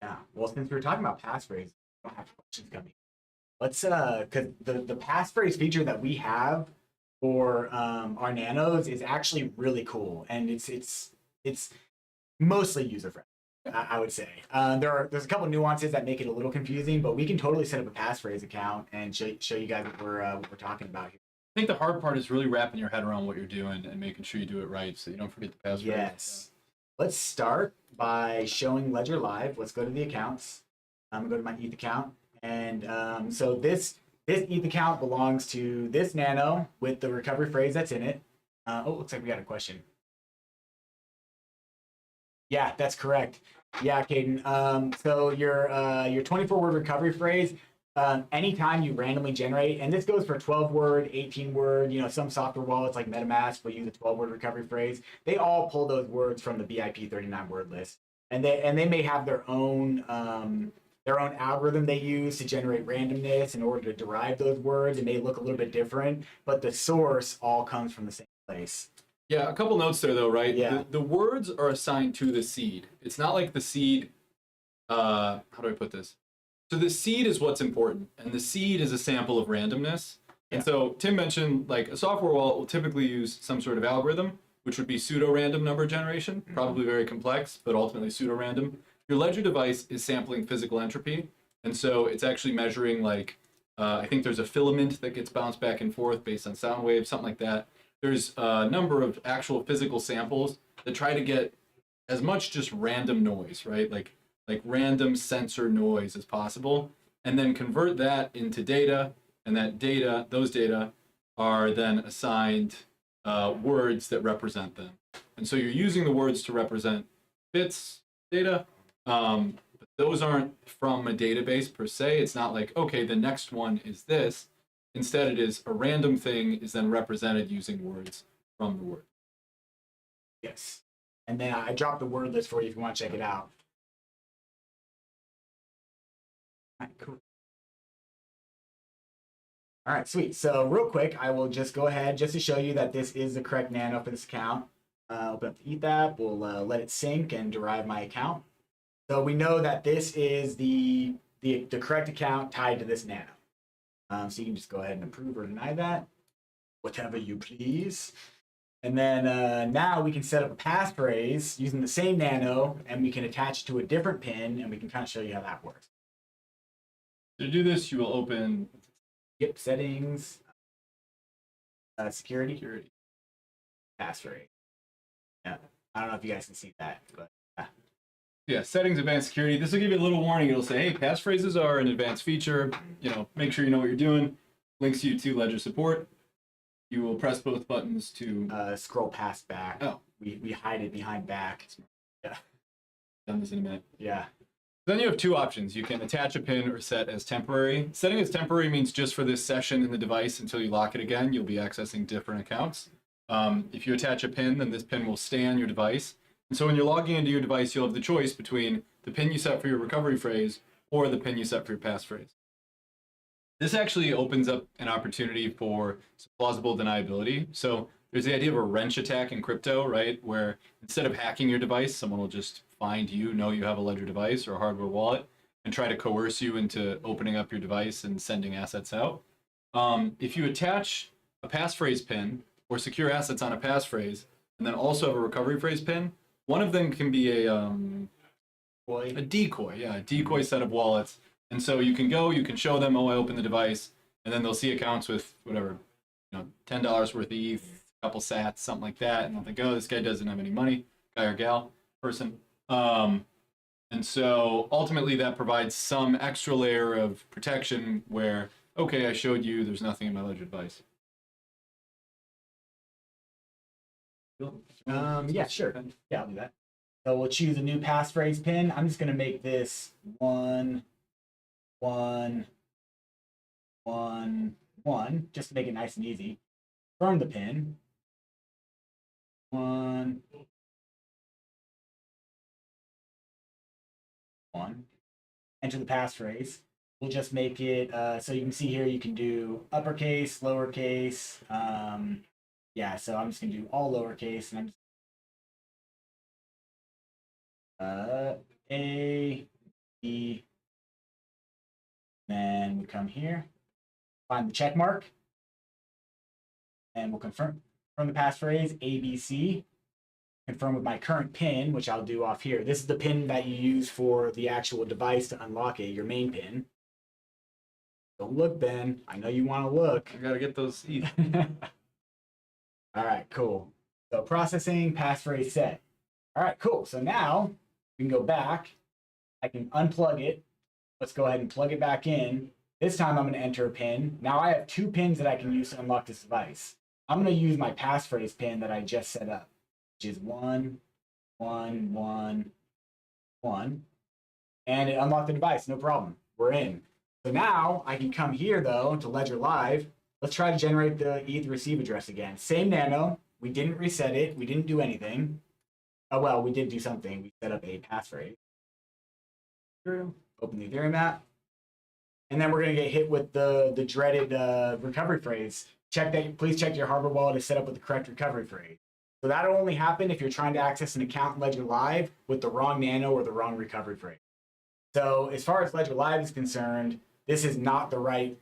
Yeah. Well, since we were talking about passphrase, I don't have questions coming. Let's because the passphrase feature that we have for our nanos is actually really cool, and it's mostly user friendly. I would say there's a couple nuances that make it a little confusing, but we can totally set up a passphrase account and show you guys what we're talking about here. I think the hard part is really wrapping your head around what you're doing and making sure you do it right so you don't forget the passphrase. Yes. Let's start by showing Ledger Live. Let's go to the accounts. I'm gonna go to my ETH account, and so this ETH account belongs to this nano with the recovery phrase that's in it. Looks like we got a question. Yeah, that's correct. Yeah, Caden. So your 24-word recovery phrase, anytime you randomly generate, and this goes for 12 word, 18 word, some software wallets like MetaMask will use a 12 word recovery phrase. They all pull those words from the BIP 39 word list. And they may have their own algorithm they use to generate randomness in order to derive those words. It may look a little bit different, but the source all comes from the same place. Yeah, a couple notes there though, right? Yeah. The words are assigned to the seed. It's not like the seed, how do I put this? So the seed is what's important, and the seed is a sample of randomness. And so Tim mentioned like a software wallet will typically use some sort of algorithm, which would be pseudo-random number generation, probably very complex, but ultimately pseudo-random. Your ledger device is sampling physical entropy, and so it's actually measuring like, I think there's a filament that gets bounced back and forth based on sound waves, something like that. There's a number of actual physical samples that try to get as much just random noise, right? Like random sensor noise as possible, and then convert that into data, and those data are then assigned words that represent them. And so you're using the words to represent bits data, but those aren't from a database per se. It's not like, okay, the next one is this. Instead, it is a random thing is then represented using words from the word. Yes. And then I dropped the word list for you if you want to check it out. All right, cool. All right, sweet. So real quick, I will just go ahead just to show you that this is the correct nano for this account. Open up the ETH we'll let it sync and derive my account. So we know that this is the correct account tied to this nano. So you can just go ahead and approve or deny that, whatever you please. And then now we can set up a passphrase using the same nano, and we can attach it to a different pin, and we can kind of show you how that works. To do this, you will open settings, security, passphrase. Yeah, I don't know if you guys can see that, but yeah, settings, advanced security. This will give you a little warning. It'll say, hey, passphrases are an advanced feature. Make sure you know what you're doing. Links you to Ledger support. You will press both buttons to scroll past back. Oh, we hide it behind back. Yeah. Done this in a minute. Yeah. Then you have two options. You can attach a pin or set as temporary. Setting as temporary means just for this session in the device until you lock it again. You'll be accessing different accounts. If you attach a pin, then this pin will stay on your device. And so when you're logging into your device, you'll have the choice between the pin you set for your recovery phrase or the pin you set for your passphrase. This actually opens up an opportunity for some plausible deniability. So there's the idea of a wrench attack in crypto, right? Where instead of hacking your device, someone will just find you, know you have a Ledger device or a hardware wallet, and try to coerce you into opening up your device and sending assets out. If you attach a passphrase pin or secure assets on a passphrase, and then also have a recovery phrase pin, one of them can be a decoy, a decoy set of wallets. And so you can show them, oh, I opened the device, and then they'll see accounts with whatever, $10 worth of ETH, a couple sats, something like that, and they'll think, oh, this guy doesn't have any money, guy or gal, person. And so ultimately that provides some extra layer of protection where, okay, I showed you, there's nothing in my Ledger device. Yeah, sure. Yeah, I'll do that. So we'll choose a new passphrase pin. I'm just going to make this 1, 1, 1, 1, just to make it nice and easy. Confirm the pin. 1, 1. Enter the passphrase. We'll just make it so you can see here you can do uppercase, lowercase. Yeah, so I'm just gonna do all lowercase, and I'm just A, B, then we come here, find the check mark, and we'll confirm the passphrase ABC. Confirm with my current PIN, which I'll do off here. This is the PIN that you use for the actual device to unlock it, your main PIN. Don't look, Ben. I know you want to look. I gotta get those ETH. All right, cool. So processing, passphrase set. All right, cool. So now we can go back. I can unplug it. Let's go ahead and plug it back in. This time I'm going to enter a PIN. Now I have 2 pins that I can use to unlock this device. I'm going to use my passphrase PIN that I just set up, which is 1, 1, 1, 1. And it unlocked the device, no problem. We're in. So now I can come here though to Ledger Live. Let's try to generate the ETH receive address again. Same nano. We didn't reset it. We didn't do anything. Oh, well, we did do something. We set up a passphrase. Open the Ethereum app. And then we're going to get hit with the dreaded recovery phrase. Please check your Harbor wallet is set up with the correct recovery phrase. So that'll only happen if you're trying to access an account in Ledger Live with the wrong nano or the wrong recovery phrase. So as far as Ledger Live is concerned, this is not the right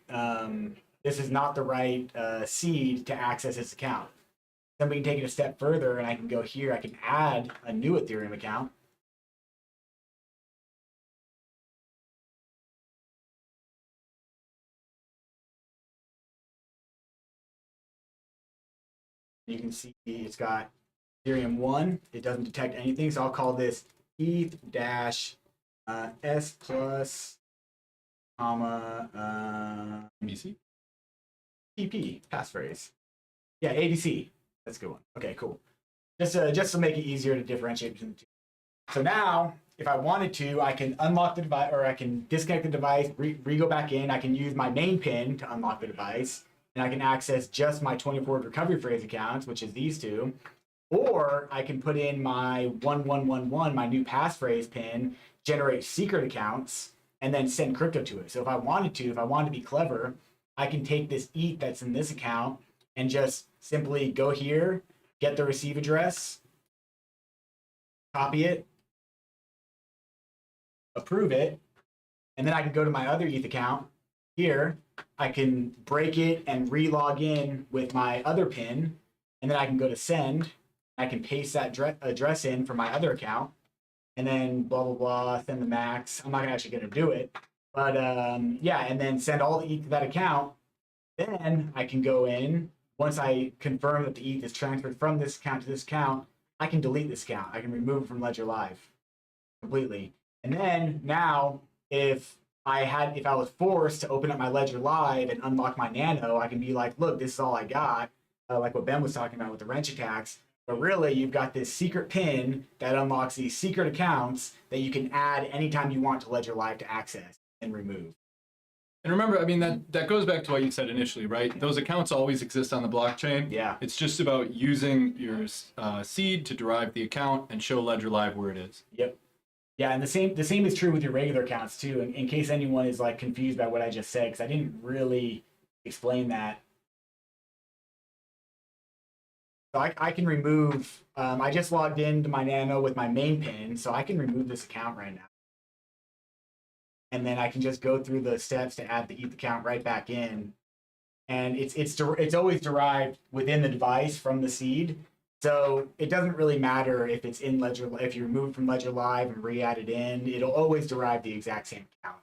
seed to access this account. Then we can take it a step further, and I can go here. I can add a new Ethereum account. You can see it's got Ethereum 1. It doesn't detect anything, so I'll call this ETH-S plus, comma, ABC? PP, passphrase. Yeah, ABC. That's a good one. Okay, cool. Just to make it easier to differentiate between the two. So now, if I wanted to, I can unlock the device, or I can disconnect the device, go back in. I can use my main pin to unlock the device, and I can access just my 24 recovery phrase accounts, which is these two. Or I can put in my 1111, my new passphrase pin, generate secret accounts, and then send crypto to it. So if I wanted to be clever, I can take this ETH that's in this account and just simply go here, get the receive address, copy it, approve it, and then I can go to my other ETH account here. I can break it and re-log in with my other pin, and then I can go to send. I can paste that address in for my other account, and then blah, blah, blah, send the max. I'm not actually going to do it, but yeah, and then send all the ETH to that account. Then I can go in. Once I confirm that the ETH is transferred from this account to this account, I can delete this account. I can remove it from Ledger Live completely. And then now, if I was forced to open up my Ledger Live and unlock my Nano, I can be like, look, this is all I got, like what Ben was talking about with the wrench attacks. But really, you've got this secret pin that unlocks these secret accounts that you can add anytime you want to Ledger Live to access and remove. And remember, I mean, that goes back to what you said initially, right? Those accounts always exist on the blockchain. Yeah. It's just about using your seed to derive the account and show Ledger Live where it is. Yep. Yeah, and the same is true with your regular accounts too. In case anyone is like confused by what I just said, because I didn't really explain that. So I can remove. I just logged into my Nano with my main pin, so I can remove this account right now. And then I can just go through the steps to add the ETH account right back in, and it's always derived within the device from the seed. So it doesn't really matter if it's in Ledger, if you remove it from Ledger Live and re-add it in, it'll always derive the exact same account.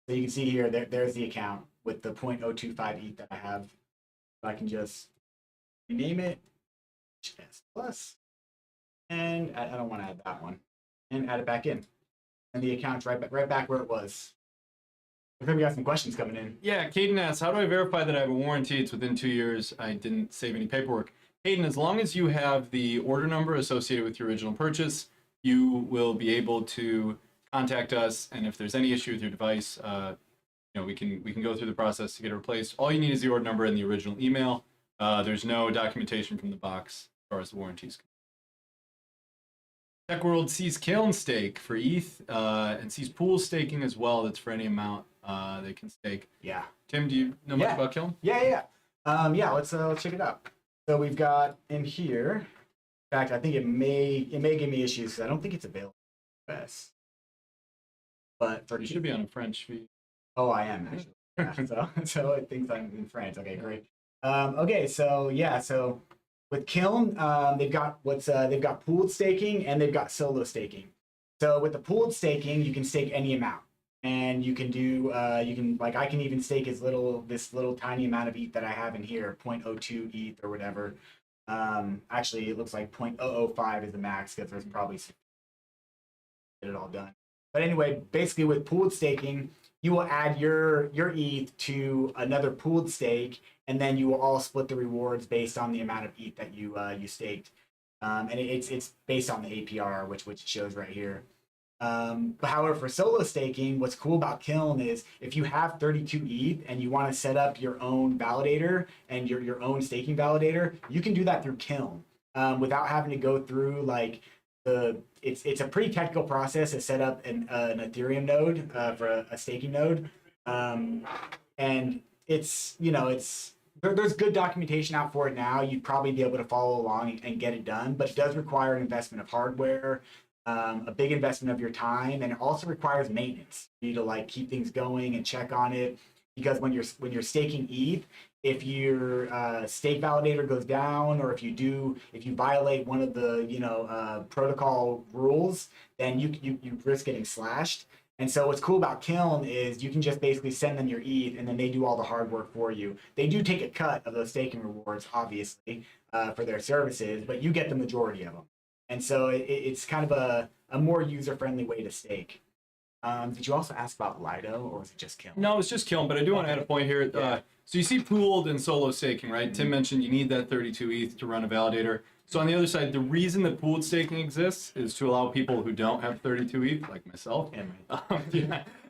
So you can see here, there's the account with the 0.025 ETH that I have. So I can just rename it HS Plus, and I don't want to add that one, and add it back in. And the account's right back where it was. I think we got some questions coming in. Yeah, Caden asks, how do I verify that I have a warranty? It's within 2 years. I didn't save any paperwork. Caden, as long as you have the order number associated with your original purchase, you will be able to contact us. And if there's any issue with your device, we can go through the process to get it replaced. All you need is the order number and the original email. There's no documentation from the box as far as the warranties. Tech World sees Kiln stake for ETH and sees pool staking as well. That's for any amount they can stake. Yeah. Tim, do you know much about Kiln? Yeah. Let's check it out. So we've got in here. In fact, I think it may give me issues because I don't think it's available in the US. But You should be on a French feed. Oh, I am actually. Yeah, so it thinks I'm in France. Okay, great. Okay, so with Kiln, they've got pooled staking and they've got solo staking. So with the pooled staking, you can stake any amount, and you can do I can even stake this little tiny amount of ETH that I have in here, 0.02 ETH or whatever. Actually, it looks like 0.005 is the max because there's probably get it all done. But anyway, basically with pooled staking, you will add your ETH to another pooled stake, and then you will all split the rewards based on the amount of ETH that you staked. And it's based on the APR, which it shows right here. But however, for solo staking, what's cool about Kiln is if you have 32 ETH and you want to set up your own validator and your own staking validator, you can do that through Kiln without having to go through like it's a pretty technical process to set up an Ethereum node for a staking node, and it's there's good documentation out for it now. You'd probably be able to follow along and get it done, but it does require an investment of hardware, a big investment of your time, and it also requires maintenance. You need to like keep things going and check on it because when you're staking ETH, if your stake validator goes down or if you violate one of the protocol rules, then you risk getting slashed. And so what's cool about Kiln is you can just basically send them your ETH and then they do all the hard work for you. They do take a cut of those staking rewards, obviously, for their services, but you get the majority of them. And so it's kind of a more user-friendly way to stake. Did you also ask about Lido or was it just Kiln? No, it's just Kiln, but I do want to add a point here. So you see pooled and solo staking, right? Tim mentioned you need that 32 ETH to run a validator. So on the other side, the reason that pooled staking exists is to allow people who don't have 32 ETH, like myself,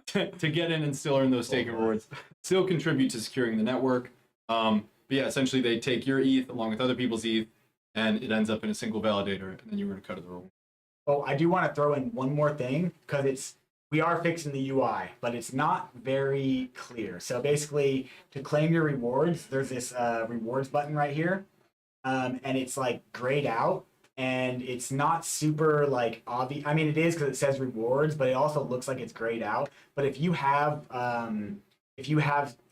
to get in and still earn those staking rewards, still contribute to securing the network. But yeah, essentially they take your ETH along with other people's ETH, and it ends up in a single validator, and then you earn a cut of the roll. Oh, I do want to throw in one more thing because we are fixing the UI, but it's not very clear. So basically, to claim your rewards, there's this rewards button right here, and it's like grayed out, and it's not super like obvious. I mean, it is because it says rewards, but it also looks like it's grayed out. But if you have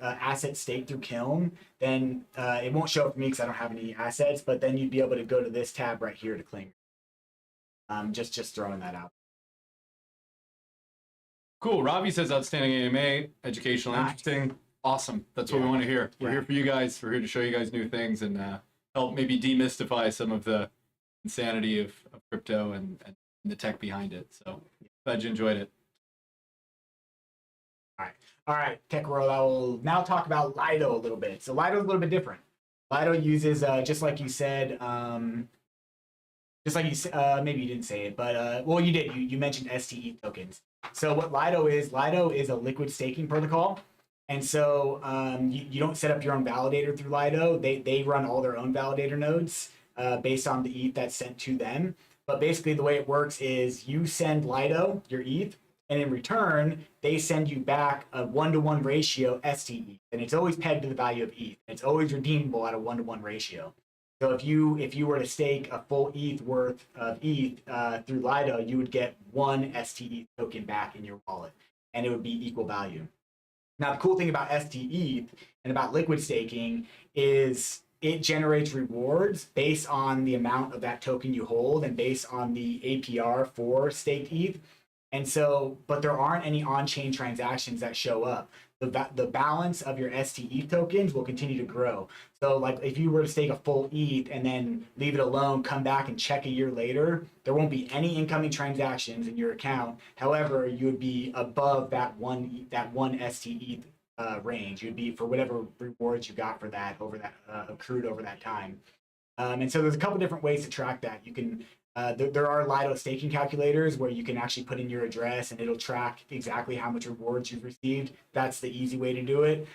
assets staked through Kiln, then it won't show up for me because I don't have any assets. But then you'd be able to go to this tab right here to claim. Just throwing that out. Cool. Ravi says outstanding AMA, educational, interesting, awesome. That's what we want to hear. We're here for you guys. We're here to show you guys new things and help maybe demystify some of the insanity of crypto and the tech behind it. So glad you enjoyed it. All right, Tech World. I will now talk about Lido a little bit. So Lido is a little bit different. Lido uses just like you said. Maybe you didn't say it, but well, you did. You mentioned STE tokens. So what Lido is a liquid staking protocol. And so you don't set up your own validator through Lido. They run all their own validator nodes based on the ETH that's sent to them. But basically the way it works is you send Lido your ETH, and in return, they send you back a 1-to-1 ratio STE. And it's always pegged to the value of ETH. It's always redeemable at a 1-to-1 ratio. So if you were to stake a full ETH worth of ETH through Lido, you would get 1 STE token back in your wallet, and it would be equal value. Now, the cool thing about STE and about liquid staking is it generates rewards based on the amount of that token you hold and based on the APR for staked ETH. And so, but there aren't any on-chain transactions that show up. The balance of your STE tokens will continue to grow. So like if you were to stake a full ETH and then leave it alone, come back and check a year later, there won't be any incoming transactions in your account. However, you would be above that one STE range. You'd be for whatever rewards you got for that accrued over that time. And so there's a couple different ways to track that. You can there are Lido staking calculators where you can actually put in your address and it'll track exactly how much rewards you've received. That's the easy way to do it.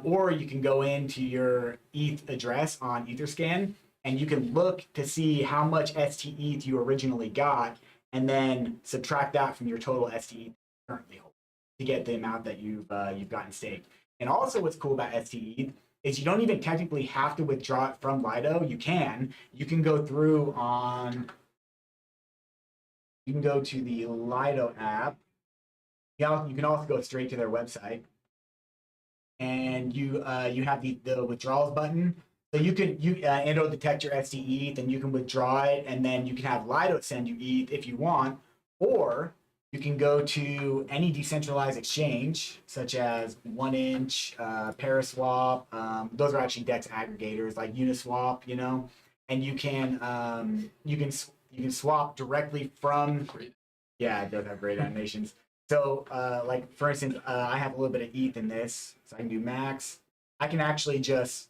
Or you can go into your ETH address on Etherscan and you can look to see how much STETH you originally got and then subtract that from your total STETH currently hold to get the amount that you've gotten staked. And also what's cool about STETH is you don't even technically have to withdraw it from Lido. You can go through on... You can go to the Lido app. You can also go straight to their website, and you have the withdrawals button. So it'll detect your STETH, and you can withdraw it, and then you can have Lido send you ETH if you want, or you can go to any decentralized exchange, such as 1inch, Paraswap. Those are actually DEX aggregators like Uniswap, and you can swap directly from. Yeah, it does have great animations. So, like for instance, I have a little bit of ETH in this, so I can do max. I can actually just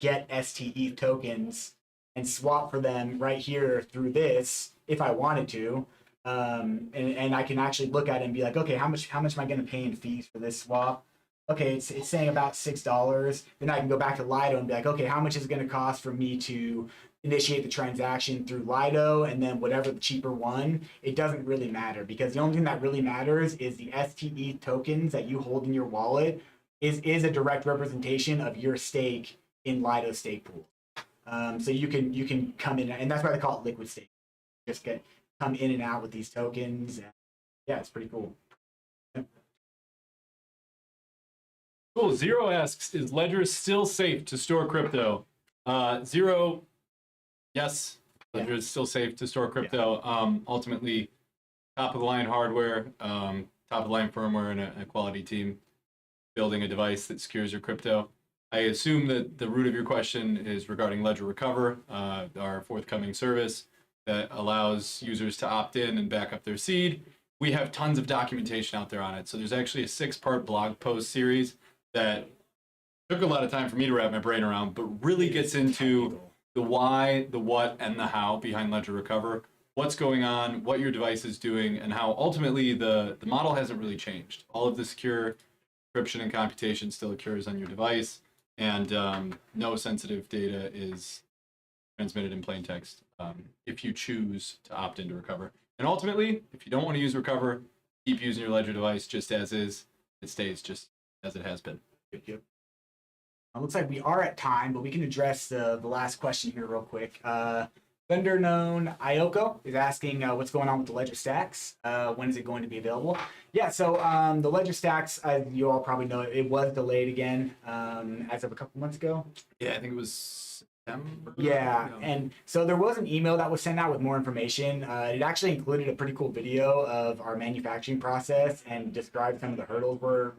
get STETH tokens and swap for them right here through this if I wanted to. and I can actually look at it and be like, okay, how much am I going to pay in fees for this swap? Okay, it's saying about $6. Then I can go back to Lido and be like, okay, how much is it going to cost for me to initiate the transaction through Lido, and then whatever the cheaper one, it doesn't really matter, because the only thing that really matters is the STE tokens that you hold in your wallet is a direct representation of your stake in Lido stake pool. So you can come in, and that's why they call it liquid stake. Just come in and out with these tokens. And yeah, it's pretty cool. Cool. Zero asks, is Ledger still safe to store crypto? Zero, yes. Ledger is still safe to store crypto. Ultimately, top of the line hardware, top of the line firmware, and a quality team building a device that secures your crypto. I assume that the root of your question is regarding Ledger Recover, our forthcoming service that allows users to opt in and back up their seed. We have tons of documentation out there on it. So there's actually a 6-part blog post series that took a lot of time for me to wrap my brain around, but really gets into the why, the what, and the how behind Ledger Recover, what's going on, what your device is doing, and how ultimately the model hasn't really changed. All of the secure encryption and computation still occurs on your device, and no sensitive data is transmitted in plain text if you choose to opt into Recover. And ultimately, if you don't want to use Recover, keep using your Ledger device just as is. It stays just as it has been. Yep. It looks like we are at time, but we can address the last question here real quick. Vendor known Ioko is asking what's going on with the Ledger Stacks. When is it going to be available? Yeah, so the Ledger Stacks, as you all probably know, it was delayed again as of a couple months ago. Yeah, I think it was September. Yeah, and so there was an email that was sent out with more information. It actually included a pretty cool video of our manufacturing process and described some of the hurdles we're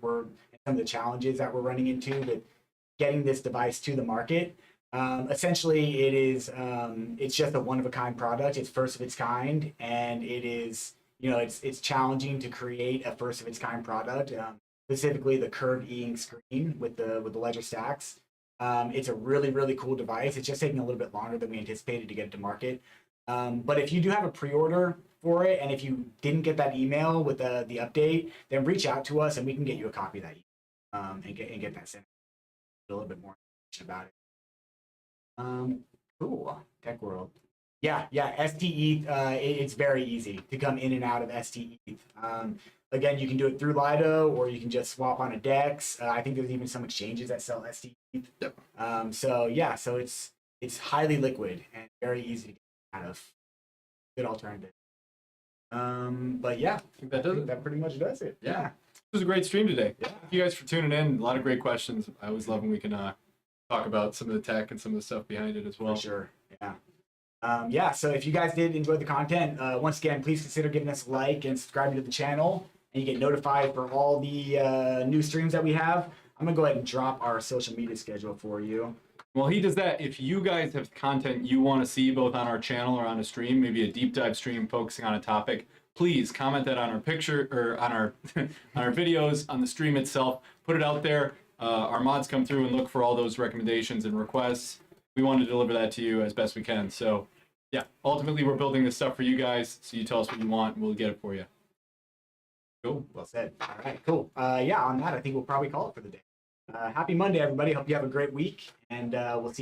some of the challenges that we're running into with getting this device to the market. Essentially, it's just a one-of-a-kind product. It's first of its kind, and it is, it's challenging to create a first-of-its-kind product. Specifically, the curved e-ink screen with the Ledger Stacks. It's a really, really cool device. It's just taking a little bit longer than we anticipated to get it to market. But if you do have a pre-order for it, and if you didn't get that email with the update, then reach out to us and we can get you a copy of that and get that sent. A little bit more information about it. Cool. Tech World. Yeah, STE. It's very easy to come in and out of STE. Again, you can do it through Lido, or you can just swap on a DEX. I think there's even some exchanges that sell STE. Yep. So it's highly liquid and very easy to get out of. Good alternative. But yeah, I think that does it. That pretty much does it. Yeah. It was a great stream today. Yeah. Thank you guys for tuning in. A lot of great questions. I always love when we can talk about some of the tech and some of the stuff behind it as well. For sure. Yeah. So if you guys did enjoy the content, once again, please consider giving us a like and subscribing to the channel, and you get notified for all the new streams that we have. I'm going to go ahead and drop our social media schedule for you. Well, he does that. If you guys have content you want to see both on our channel or on a stream, maybe a deep dive stream focusing on a topic, please comment that on our picture or on our on our videos, on the stream itself. Put it out there. Our mods come through and look for all those recommendations and requests. We want to deliver that to you as best we can. So yeah, ultimately we're building this stuff for you guys. So you tell us what you want and we'll get it for you. Cool. Well said. All right, cool. Yeah, on that, I think we'll probably call it for the day. Happy Monday, everybody. Hope you have a great week, and we'll see you next